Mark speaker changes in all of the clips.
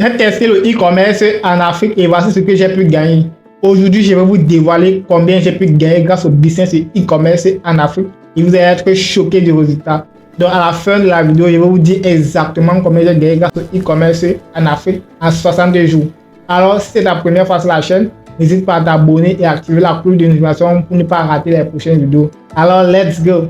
Speaker 1: J'ai testé le e-commerce en Afrique et voici ce que j'ai pu gagner. Aujourd'hui, je vais vous dévoiler combien j'ai pu gagner grâce au business e-commerce en Afrique et vous allez être choqués du résultat. Donc à la fin de la vidéo, je vais vous dire exactement combien j'ai gagné grâce au e-commerce en Afrique en 62 jours. Alors si c'est ta première fois sur la chaîne, n'hésite pas à t'abonner et activer la cloche de notification pour ne pas rater les prochaines vidéos. Alors let's go!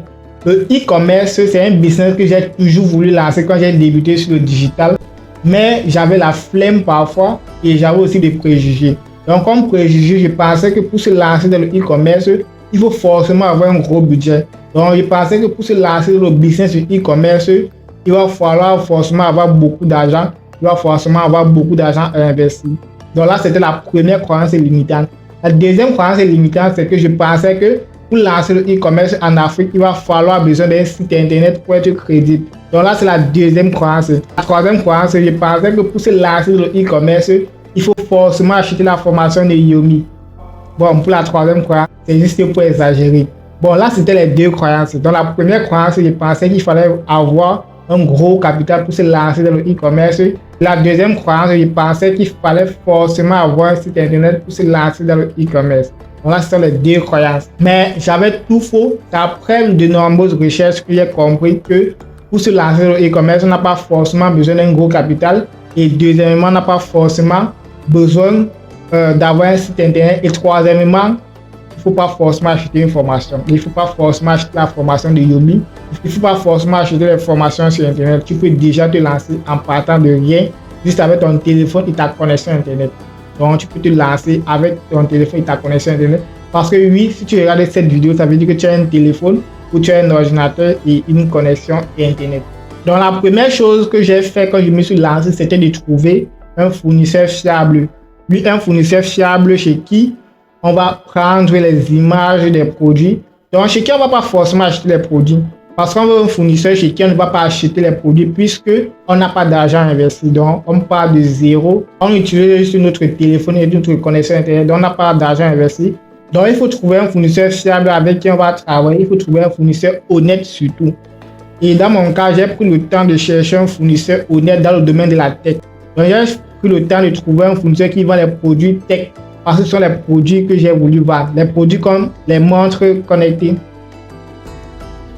Speaker 1: Le e-commerce, c'est un business que j'ai toujours voulu lancer quand j'ai débuté sur le digital. Mais j'avais la flemme parfois et j'avais aussi des préjugés. Donc comme préjugé, je pensais que pour se lancer dans le e-commerce, il faut forcément avoir un gros budget. Donc je pensais que pour se lancer dans le business du e-commerce, il va falloir forcément avoir beaucoup d'argent. Il va forcément avoir beaucoup d'argent à investir. Donc là, c'était la première croyance limitante. La deuxième croyance limitante, c'est que je pensais que pour lancer le e-commerce en Afrique, il va falloir besoin d'un site internet pour être crédible. Donc là, c'est la deuxième croyance. La troisième croyance, je pensais que pour se lancer dans le e-commerce, il faut forcément acheter la formation de Yomi. Bon, pour la troisième croyance, c'est juste pour exagérer. Bon, là, c'était les deux croyances. Dans la première croyance, je pensais qu'il fallait avoir un gros capital pour se lancer dans le e-commerce. La deuxième croyance, je pensais qu'il fallait forcément avoir un site internet pour se lancer dans le e-commerce. Voilà, ce sont les deux croyances. Mais j'avais tout faux. Après de nombreuses recherches que j'ai compris que pour se lancer dans le e-commerce, on n'a pas forcément besoin d'un gros capital. Et deuxièmement, on n'a pas forcément besoin d'avoir un site internet. Et troisièmement, il ne faut pas forcément acheter une formation. Il ne faut pas forcément acheter la formation de Yomi. Il ne faut pas forcément acheter les formations sur internet. Tu peux déjà te lancer en partant de rien, juste avec ton téléphone et ta connexion internet. Donc, tu peux te lancer avec ton téléphone et ta connexion internet. Parce que oui, si tu regardes cette vidéo, ça veut dire que tu as un téléphone ou tu as un ordinateur et une connexion internet. Donc, la première chose que j'ai fait quand je me suis lancé, c'était de trouver un fournisseur fiable. Oui, un fournisseur fiable chez qui on va prendre les images des produits. Donc, chez qui on ne va pas forcément acheter les produits. Parce qu'on veut un fournisseur chez qui on ne va pas acheter les produits puisqu'on n'a pas d'argent investi. Donc, on part de zéro. On utilise juste notre téléphone et notre connexion internet. Donc, on n'a pas d'argent investi. Donc, il faut trouver un fournisseur fiable avec qui on va travailler. Il faut trouver un fournisseur honnête surtout. Et dans mon cas, j'ai pris le temps de chercher un fournisseur honnête dans le domaine de la tech. Donc, j'ai pris le temps de trouver un fournisseur qui vend les produits tech. Parce que ce sont les produits que j'ai voulu vendre. Les produits comme les montres connectées.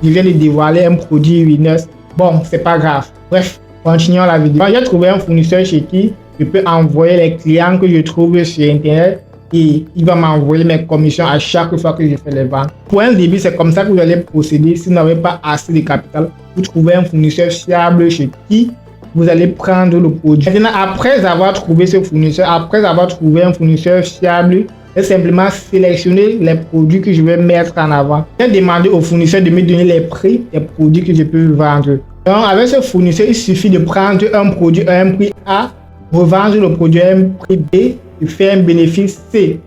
Speaker 1: Je viens de dévoiler un produit Winner. Bon, c'est pas grave. Bref, continuons la vidéo. J'ai trouvé un fournisseur chez qui je peux envoyer les clients que je trouve sur Internet et il va m'envoyer mes commissions à chaque fois que je fais les ventes. Pour un début, c'est comme ça que vous allez procéder si vous n'avez pas assez de capital. Vous trouvez un fournisseur fiable chez qui vous allez prendre le produit. Maintenant, après avoir trouvé ce fournisseur, après avoir trouvé un fournisseur fiable, je vais simplement sélectionner les produits que je vais mettre en avant. Je vais demander au fournisseur de me donner les prix des produits que je peux vendre. Donc, avec ce fournisseur, il suffit de prendre un produit à un prix A, revendre le produit à un prix B et faire un bénéfice C.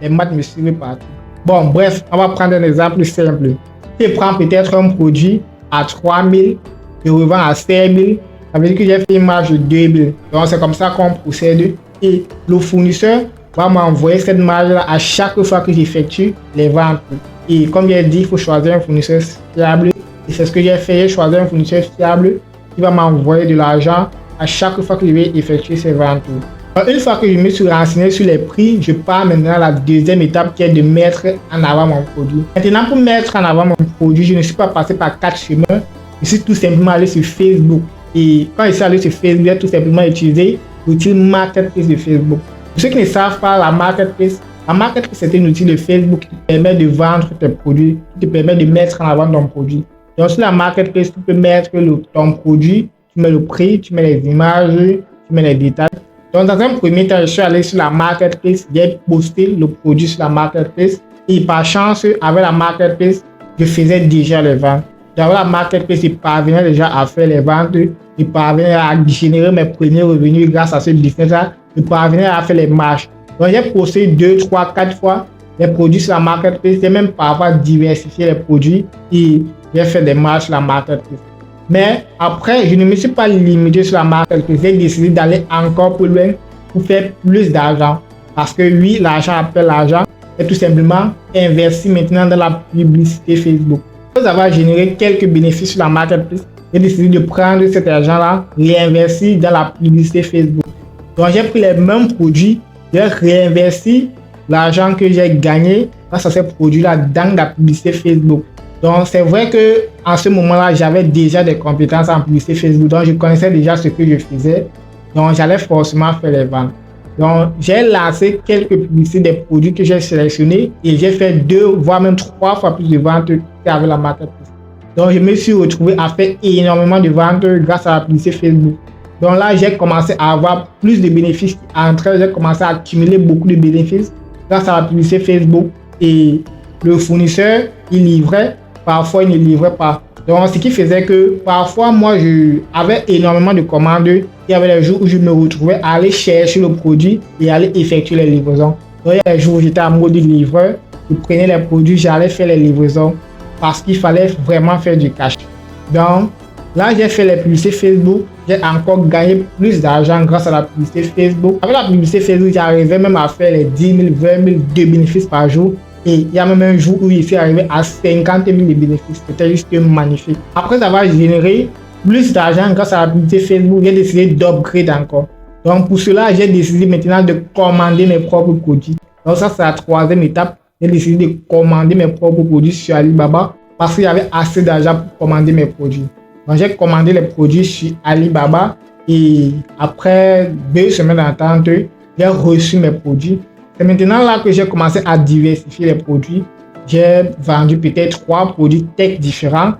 Speaker 1: Les maths me suivent partout. Bon, bref, on va prendre un exemple simple. Je prends peut-être un produit à 3 000, je revends à 5 000, ça veut dire que j'ai fait une marge de 2 000. Donc, c'est comme ça qu'on procède. Et le fournisseur va m'envoyer cette marge-là à chaque fois que j'effectue les ventes. Et comme j'ai dit, il faut choisir un fournisseur fiable. Et c'est ce que j'ai fait, j'ai choisi un fournisseur fiable qui va m'envoyer de l'argent à chaque fois que je vais effectuer ces ventes. Alors, une fois que je me suis renseigné sur les prix, je pars maintenant à la deuxième étape qui est de mettre en avant mon produit. Maintenant, pour mettre en avant mon produit, je ne suis pas passé par 4 chemins. Je suis tout simplement allé sur Facebook. Et quand je suis allé sur Facebook, j'ai tout simplement utilisé l'outil Marketplace de Facebook. Pour ceux qui ne savent pas, la Marketplace, c'est un outil de Facebook qui te permet de vendre tes produits, qui te permet de mettre en avant ton produit. Donc, sur la Marketplace, tu peux mettre ton produit, tu mets le prix, tu mets les images, tu mets les détails. Donc, dans un premier temps, je suis allé sur la Marketplace, j'ai posté le produit sur la Marketplace et par chance, avec la Marketplace, je faisais déjà les ventes. Dans la Marketplace, je parvenais déjà à faire les ventes, je parvenais à générer mes premiers revenus grâce à ce business-là, je parvenais à faire les marges. Donc, j'ai posté 2, 3, 4 fois les produits sur la Marketplace, j'ai même parfois diversifié les produits et j'ai fait des marges sur la Marketplace. Mais après, je ne me suis pas limité sur la Marketplace, j'ai décidé d'aller encore plus loin pour faire plus d'argent. Parce que oui, l'argent appelle l'argent, et tout simplement investi maintenant dans la publicité Facebook. Après avoir généré quelques bénéfices sur la Marketplace, j'ai décidé de prendre cet argent-là, réinvestir dans la publicité Facebook. Donc, j'ai pris les mêmes produits, j'ai réinvesti l'argent que j'ai gagné grâce à ces produits-là dans la publicité Facebook. Donc, c'est vrai que en ce moment-là, j'avais déjà des compétences en publicité Facebook. Donc, je connaissais déjà ce que je faisais. Donc, j'allais forcément faire les ventes. Donc, j'ai lancé quelques publicités des produits que j'ai sélectionnés et j'ai fait 2, voire même 3 fois plus de ventes qu'avec la marketplace. Donc, je me suis retrouvé à faire énormément de ventes grâce à la publicité Facebook. Donc là, j'ai commencé à avoir plus de bénéfices qui entraient. J'ai commencé à accumuler beaucoup de bénéfices grâce à la publicité Facebook. Et le fournisseur, il livrait. Parfois, il ne livrait pas. Donc, ce qui faisait que parfois, moi, j'avais énormément de commandes. Il y avait des jours où je me retrouvais à aller chercher le produit et aller effectuer les livraisons. Donc, il y a des jours où j'étais en mode livreur. Je prenais les produits, j'allais faire les livraisons parce qu'il fallait vraiment faire du cash. Donc, là, j'ai fait les publicités Facebook. J'ai encore gagné plus d'argent grâce à la publicité Facebook. Avec la publicité Facebook, j'arrivais même à faire les 10 000, 20 000 de bénéfices par jour. Et il y a même un jour où il s'est arrivé à 50 000 de bénéfices. C'était juste magnifique. Après avoir généré plus d'argent grâce à la publicité Facebook, j'ai décidé d'upgrade encore. Donc pour cela, j'ai décidé maintenant de commander mes propres produits. Donc ça, c'est la 3e étape. J'ai décidé de commander mes propres produits sur Alibaba parce qu'il y avait assez d'argent pour commander mes produits. Donc j'ai commandé les produits sur Alibaba et après 2 semaines d'attente, j'ai reçu mes produits. C'est maintenant là que j'ai commencé à diversifier les produits. J'ai vendu peut-être 3 produits tech différents.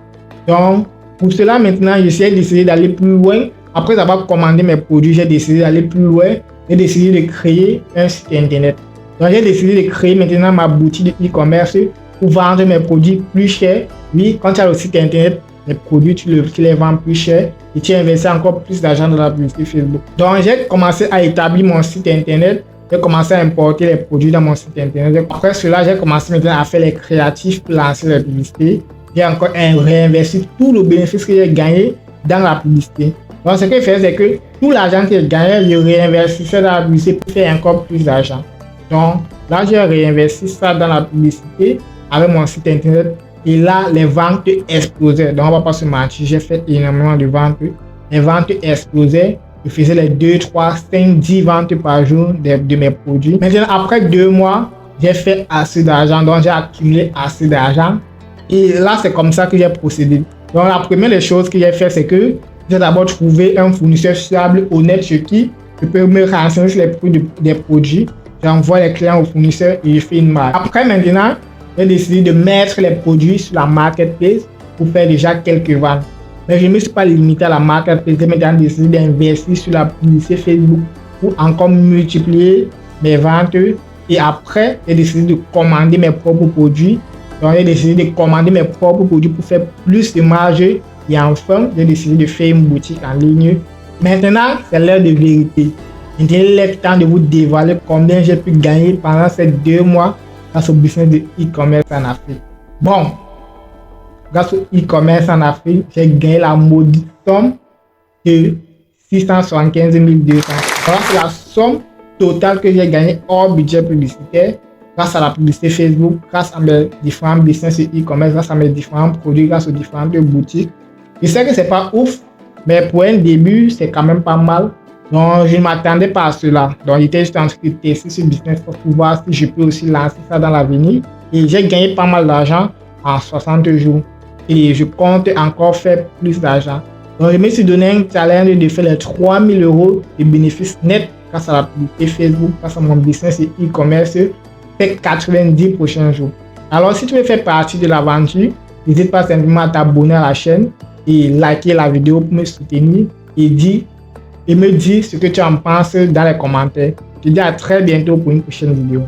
Speaker 1: Donc, pour cela, maintenant, j'ai décidé d'aller plus loin. Après avoir commandé mes produits, j'ai décidé d'aller plus loin. J'ai décidé de créer un site internet. Donc, j'ai décidé de créer maintenant ma boutique de e-commerce pour vendre mes produits plus chers. Oui, quand tu as le site internet, les produits, tu les vends plus cher et tu investis encore plus d'argent dans la publicité Facebook. Donc, j'ai commencé à établir mon site internet. J'ai commencé à importer les produits dans mon site internet. Après cela, j'ai commencé maintenant à faire les créatifs pour lancer les publicités. J'ai encore réinvesti tout le bénéfice que j'ai gagné dans la publicité. Donc, ce que je fais, c'est que tout l'argent que j'ai gagné, je réinvestissais dans la publicité pour faire encore plus d'argent. Donc, là, j'ai réinvesti ça dans la publicité avec mon site internet. Et là, les ventes explosaient. Donc, on ne va pas se mentir, j'ai fait énormément de ventes. Les ventes explosaient. Je faisais les 2, 3, 5, 10 ventes par jour de mes produits. Maintenant, après 2 mois, j'ai fait assez d'argent. Donc, j'ai accumulé assez d'argent. Et là, c'est comme ça que j'ai procédé. Donc, la première des choses que j'ai fait, c'est que j'ai d'abord trouvé un fournisseur fiable, honnête, sur qui je peux me renseigner sur les prix des produits. J'envoie les clients au fournisseur et je fais une marge. Après, maintenant, j'ai décidé de mettre les produits sur la marketplace pour faire déjà quelques ventes. Mais je ne me suis pas limité à la marketplace. J'ai maintenant décidé d'investir sur la publicité Facebook pour encore multiplier mes ventes. Et après, j'ai décidé de commander mes propres produits. Donc, j'ai décidé de commander mes propres produits pour faire plus de marge. Et enfin, j'ai décidé de faire une boutique en ligne. Maintenant, c'est l'heure de vérité. Maintenant, il est temps de vous dévoiler combien j'ai pu gagner pendant ces 2 mois grâce au business de e-commerce en Afrique. Bon, grâce au e-commerce en Afrique, j'ai gagné la maudite somme de 675 200. Alors, c'est la somme totale que j'ai gagnée hors budget publicitaire grâce à la publicité Facebook, grâce à mes différents business e-commerce, grâce à mes différents produits, grâce aux différentes boutiques. Je sais que c'est pas ouf, mais pour un début, c'est quand même pas mal. Donc, je ne m'attendais pas à cela. Donc, j'étais juste en train de tester ce business pour voir si je peux aussi lancer ça dans l'avenir. Et j'ai gagné pas mal d'argent en 60 jours. Et je compte encore faire plus d'argent. Donc, je me suis donné un challenge de faire les 3 000 € de bénéfices nets grâce à la publicité Facebook, grâce à mon business et e-commerce, fait 90 prochains jours. Alors, si tu veux faire partie de l'aventure, n'hésite pas simplement à t'abonner à la chaîne et liker la vidéo pour me soutenir et me dire ce que tu en penses dans les commentaires. Je te dis à très bientôt pour une prochaine vidéo.